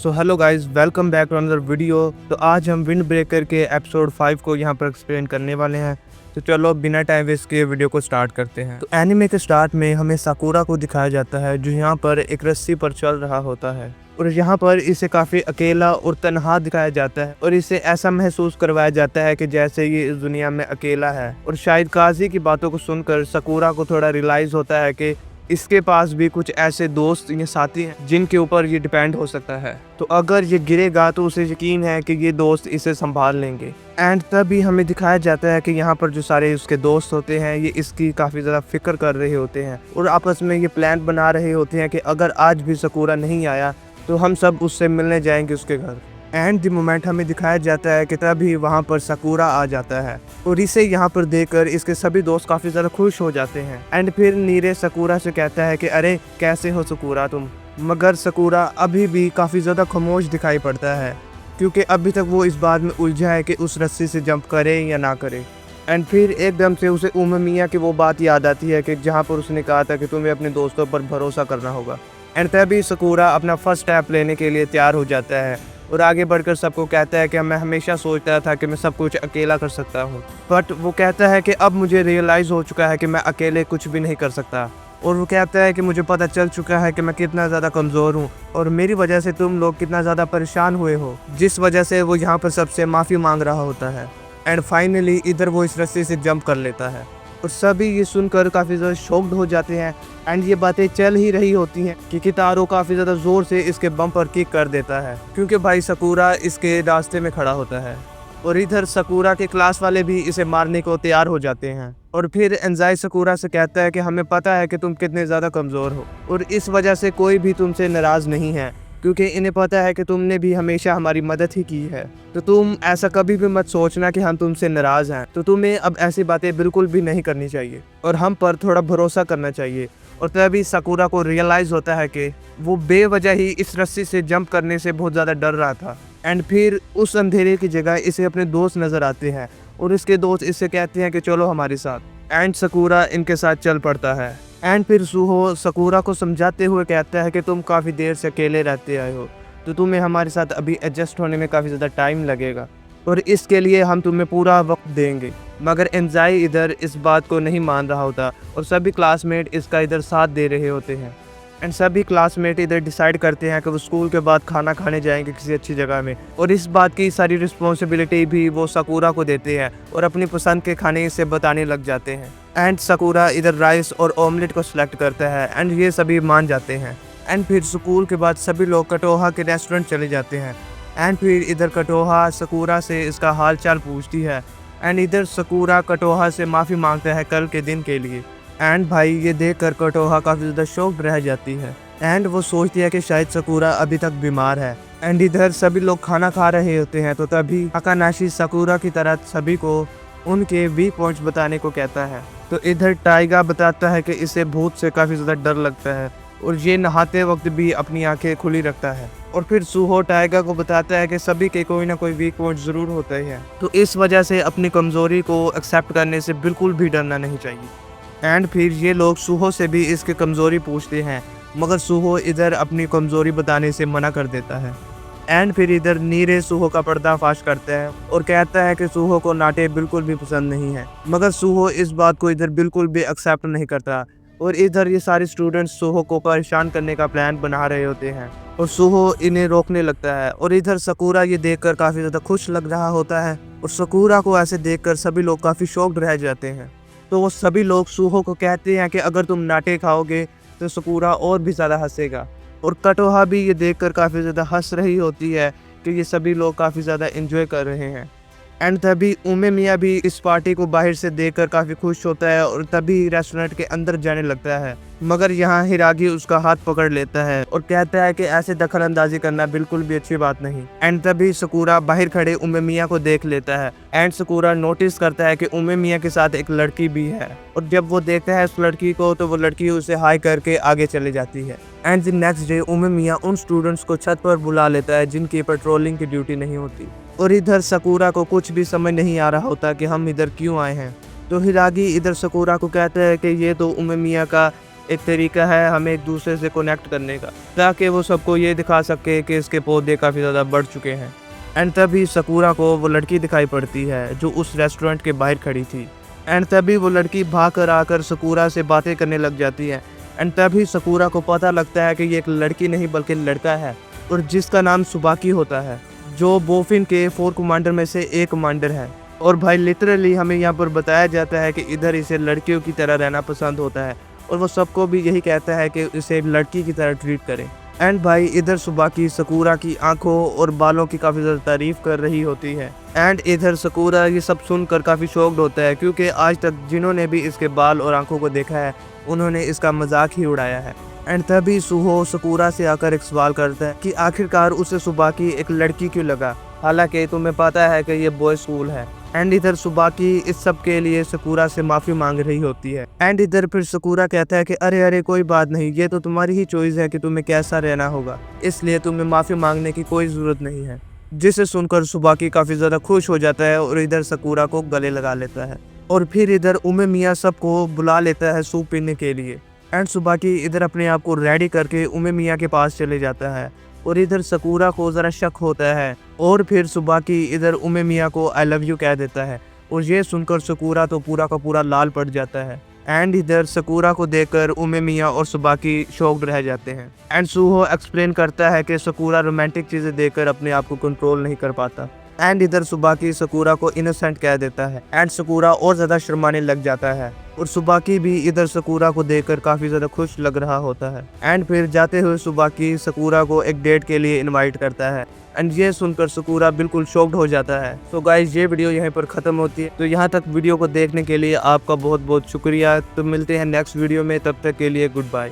So hello guys, welcome back to another video. तो आज हम विंड ब्रेकर के एपिसोड 5 को यहाँ पर एक्सप्लेन करने वाले हैं। तो चलो बिना टाइम वेस्ट किए वीडियो को स्टार्ट करते हैं। तो एनिमे के स्टार्ट में हमें साकुरा को दिखाया जाता है जो यहाँ पर एक रस्सी पर चल रहा होता है और यहाँ पर इसे काफ़ी अकेला और तन्हा दिखाया जाता है और इसे ऐसा महसूस करवाया जाता है कि जैसे ये इस दुनिया में अकेला है। और शायद काजी की बातों को सुनकर साकुरा को थोड़ा रियलाइज़ होता है कि इसके पास भी कुछ ऐसे दोस्त या साथी हैं जिनके ऊपर ये डिपेंड हो सकता है। तो अगर ये गिरेगा तो उसे यकीन है कि ये दोस्त इसे संभाल लेंगे। एंड तभी हमें दिखाया जाता है कि यहाँ पर जो सारे उसके दोस्त होते हैं ये इसकी काफ़ी ज़्यादा फिक्र कर रहे होते हैं और आपस में ये प्लान बना रहे होते हैं कि अगर आज भी साकुरा नहीं आया तो हम सब उससे मिलने जाएंगे उसके घर। एंड द मोमेंट हमें दिखाया जाता है कि तभी वहाँ पर साकुरा आ जाता है और इसे यहाँ पर देखकर इसके सभी दोस्त काफ़ी ज़्यादा खुश हो जाते हैं। एंड फिर नीरे साकुरा से कहता है कि अरे कैसे हो साकुरा तुम। मगर साकुरा अभी भी काफ़ी ज़्यादा खामोश दिखाई पड़ता है क्योंकि अभी तक वो इस बात में उलझा है कि उस रस्सी से जंप करे या ना करे। एंड फिर एकदम से उसे उममिया की वो बात याद आती है कि जहाँ पर उसने कहा था कि तुम्हें अपने दोस्तों पर भरोसा करना होगा। एंड तभी साकुरा अपना फर्स्ट स्टेप लेने के लिए तैयार हो जाता है और आगे बढ़कर सबको कहता है कि मैं हमेशा सोचता था कि मैं सब कुछ अकेला कर सकता हूँ, बट वो कहता है कि अब मुझे रियलाइज़ हो चुका है कि मैं अकेले कुछ भी नहीं कर सकता। और वो कहता है कि मुझे पता चल चुका है कि मैं कितना ज़्यादा कमज़ोर हूँ और मेरी वजह से तुम लोग कितना ज़्यादा परेशान हुए हो, जिस वजह से वो यहाँ पर सबसे माफ़ी मांग रहा होता है। एंड फाइनली इधर वो इस रस्सी से जंप कर लेता है और सभी ये सुनकर काफ़ी ज़्यादा शॉक्ड हो जाते हैं। एंड ये बातें चल ही रही होती हैं कि कितारो काफ़ी ज़्यादा ज़ोर से इसके बम पर किक कर देता है क्योंकि भाई साकुरा इसके रास्ते में खड़ा होता है। और इधर साकुरा के क्लास वाले भी इसे मारने को तैयार हो जाते हैं और फिर एंजाई साकुरा से कहता है कि हमें पता है कि तुम कितने ज़्यादा कमज़ोर हो और इस वजह से कोई भी तुमसे नाराज़ नहीं है क्योंकि इन्हें पता है कि तुमने भी हमेशा हमारी मदद ही की है। तो तुम ऐसा कभी भी मत सोचना कि हम तुमसे नाराज़ हैं। तो तुम्हें अब ऐसी बातें बिल्कुल भी नहीं करनी चाहिए और हम पर थोड़ा भरोसा करना चाहिए। और तभी साकुरा को रियलाइज़ होता है कि वो बेवजह ही इस रस्सी से जंप करने से बहुत ज़्यादा डर रहा था। एंड फिर उस अंधेरे की जगह इसे अपने दोस्त नज़र आते हैं और इसके दोस्त इससे कहते हैं कि चलो हमारे साथ। एंड साकुरा इनके साथ चल पड़ता है। एंड फिर सुहो साकुरा को समझाते हुए कहता है कि तुम काफ़ी देर से अकेले रहते आए हो तो तुम्हें हमारे साथ अभी एडजस्ट होने में काफ़ी ज़्यादा टाइम लगेगा और इसके लिए हम तुम्हें पूरा वक्त देंगे। मगर एंजाई इधर इस बात को नहीं मान रहा होता और सभी क्लासमेट इसका इधर साथ दे रहे होते हैं। एंड सभी क्लासमेट इधर डिसाइड करते हैं कि वो स्कूल के बाद खाना खाने जाएंगे किसी अच्छी जगह में और इस बात की सारी रिस्पॉन्सिबिलिटी भी वो साकुरा को देते हैं और अपनी पसंद के खाने से बताने लग जाते हैं। एंड साकुरा इधर राइस और ऑमलेट को सिलेक्ट करता है एंड ये सभी मान जाते हैं। एंड फिर स्कूल के बाद सभी लोग कटोहा के रेस्टोरेंट चले जाते हैं। एंड फिर इधर कटोहा साकुरा से इसका हाल चाल पूछती है एंड इधर साकुरा कटोहा से माफ़ी मांगता है कल के दिन के लिए। एंड भाई ये देखकर कटोहा काफ़ी ज़्यादा शॉक्ड रह जाती है एंड वो सोचती है कि शायद साकुरा अभी तक बीमार है। एंड इधर सभी लोग खाना खा रहे होते हैं तो तभी ताकानाशी साकुरा की तरह सभी को उनके वीक पॉइंट्स बताने को कहता है। तो इधर टाइगा बताता है कि इसे भूत से काफ़ी ज़्यादा डर लगता है और ये नहाते वक्त भी अपनी आंखें खुली रखता है। और फिर सुहो टाइगा को बताता है कि सभी के कोई ना कोई वीक पॉइंट ज़रूर होता ही है, तो इस वजह से अपनी कमज़ोरी को एक्सेप्ट करने से बिल्कुल भी डरना नहीं चाहिए। एंड फिर ये लोग सुहो से भी इसकी कमज़ोरी पूछते हैं मगर सुहो इधर अपनी कमज़ोरी बताने से मना कर देता है। एंड फिर इधर नीरे सुहो का पर्दाफाश करता है और कहता है कि सुहो को नाटे बिल्कुल भी पसंद नहीं है। मगर सुहो इस बात को इधर बिल्कुल भी एक्सेप्ट नहीं करता और इधर ये सारे स्टूडेंट्स सुहो को परेशान करने का प्लान बना रहे होते हैं और सुहो इन्हें रोकने लगता है। और इधर साकुरा ये देखकर काफ़ी ज़्यादा खुश लग रहा होता है और साकुरा को ऐसे देखकर सभी लोग काफ़ी शॉक्ड रह जाते हैं। तो वो सभी लोग सुहो को कहते हैं कि अगर तुम नाटे खाओगे तो साकुरा और भी ज़्यादा हंसेगा। और कटोहा भी ये देखकर काफ़ी ज़्यादा हंस रही होती है कि ये सभी लोग काफ़ी ज़्यादा एंजॉय कर रहे हैं। एंड तभी उमेमिया भी इस पार्टी को बाहर से देखकर काफ़ी खुश होता है और तभी रेस्टोरेंट के अंदर जाने लगता है। मगर यहाँ हिरागी उसका हाथ पकड़ लेता है और कहता है कि ऐसे दखल अंदाजी करना बिल्कुल भी अच्छी बात नहीं। एंड तभी साकुरा बाहर खड़े उमेमिया को देख लेता है एंड साकुरा नोटिस करता है कि उमेमिया के साथ एक लड़की भी है और जब वो देखता है उस लड़की को तो वो लड़की उसे हाई करके आगे चली जाती है। एंड द नेक्स्ट डे उमेमिया उन स्टूडेंट्स को छत पर बुला लेता है जिनकी पेट्रोलिंग की ड्यूटी नहीं होती और इधर साकुरा को कुछ भी समझ नहीं आ रहा होता कि हम इधर क्यों आए हैं। तो हिरागी इधर साकुरा को कहता है कि ये तो उमेमिया का एक तरीका है हमें एक दूसरे से कनेक्ट करने का, ताकि वो सबको ये दिखा सके कि इसके पौधे काफ़ी ज़्यादा बढ़ चुके हैं। एंड तभी सकूरा को वो लड़की दिखाई पड़ती है जो उस रेस्टोरेंट के बाहर खड़ी थी। एंड तभी वो लड़की भाग कर आकर सकूरा से बातें करने लग जाती है। एंड तभी सकूरा को पता लगता है कि ये एक लड़की नहीं बल्कि लड़का है, और जिसका नाम सुबाकी होता है, जो बोफिन के 4 कमांडर में से एक कमांडर है। और भाई लिटरली हमें यहाँ पर बताया जाता है कि इधर इसे लड़कियों की तरह रहना पसंद होता है, और वो सबको भी यही कहता है कि इसे लड़की की तरह ट्रीट करें। एंड भाई इधर सुबाकी सकूरा की आंखों और बालों की काफ़ी ज़्यादा तारीफ कर रही होती है। एंड इधर सकूरा ये सब सुनकर काफ़ी शॉक्ड होता है, क्योंकि आज तक जिन्होंने भी इसके बाल और आंखों को देखा है उन्होंने इसका मजाक ही उड़ाया है। एंड तभी सुहो सकूरा से आकर एक सवाल करता है कि आखिरकार उसे सुबाकी एक लड़की क्यों लगा, हालांकि तुम्हें पता है कि ये बॉय स्कूल है। एंड इधर सुबाकी इस सब के लिए सकूरा से माफ़ी मांग रही होती है। एंड इधर फिर सकूरा कहता है कि अरे अरे कोई बात नहीं, ये तो तुम्हारी ही चॉइस है कि तुम्हें कैसा रहना होगा, इसलिए तुम्हें माफ़ी मांगने की कोई ज़रूरत नहीं है। जिसे सुनकर सुबाकी काफ़ी ज़्यादा खुश हो जाता है और इधर सकूरा को गले लगा लेता है। और फिर इधर उमे मियाँ सबको बुला लेता है सूप पीने के लिए। एंड सुबाकी इधर अपने आप को रेडी करके उमे मियाँ के पास चले जाता है, और इधर सकूरा को ज़रा शक होता है, और फिर सुबाकी इधर उमे मियाँ को आई लव यू कह देता है। और ये सुनकर सकूरा तो पूरा का पूरा लाल पड़ जाता है। एंड इधर सकूरा को देखकर उमे मियाँ और सुबाकी शॉक्ड रह जाते हैं। एंड सुहो एक्सप्लेन करता है कि सकूरा रोमांटिक चीज़ें देखकर अपने आप को कंट्रोल नहीं कर पाता। एंड इधर सुबाकी सकूरा को इनोसेंट कह देता है। एंड सकूरा और ज़्यादा शर्माने लग जाता है, और सुबाकी भी इधर सकूरा को देखकर काफ़ी ज़्यादा खुश लग रहा होता है। एंड फिर जाते हुए सुबाकी सकूरा को एक डेट के लिए इनवाइट करता है। एंड ये सुनकर सकूरा बिल्कुल शॉक्ड हो जाता है। तो गाइस ये वीडियो यहीं पर ख़त्म होती है। तो यहाँ तक वीडियो को देखने के लिए आपका बहुत बहुत शुक्रिया। तो मिलते हैं नेक्स्ट वीडियो में, तब तक के लिए गुड बाय।